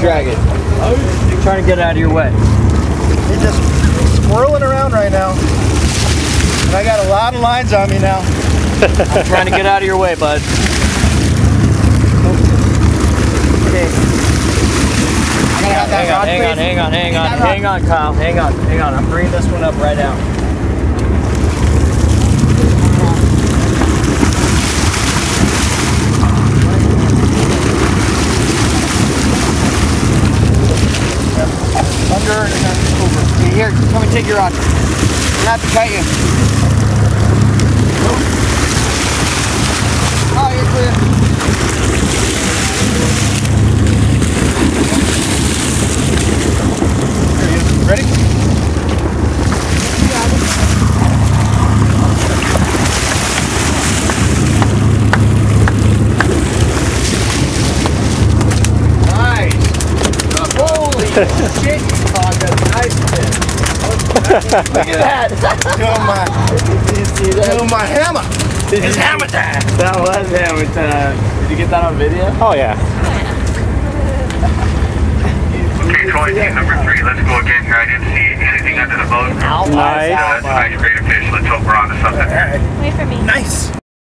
drag it. I'm trying to get out of your way. He's just swirling around right now. And I got a lot of lines on me now. I'm trying to get out of your way, bud. Okay. Hang on, Kyle. Hang on. I'm bringing this one up right now. Under and then over. Okay, here, come and take your rod. I'm gonna have to cut you. Oh, you're clear. There you go. Ready? Nice. Holy shit, you caught a nice fish. Look at that. Did you see that? Oh, my hammer. It's hammer time. That was hammer time. Did you get that on video? Oh yeah. Okay, Troy, team number 3, let's go again here. I didn't see anything under the boat. Nice. That's a nice grade of fish. Let's hope we're on to something here. Wait for me. Nice.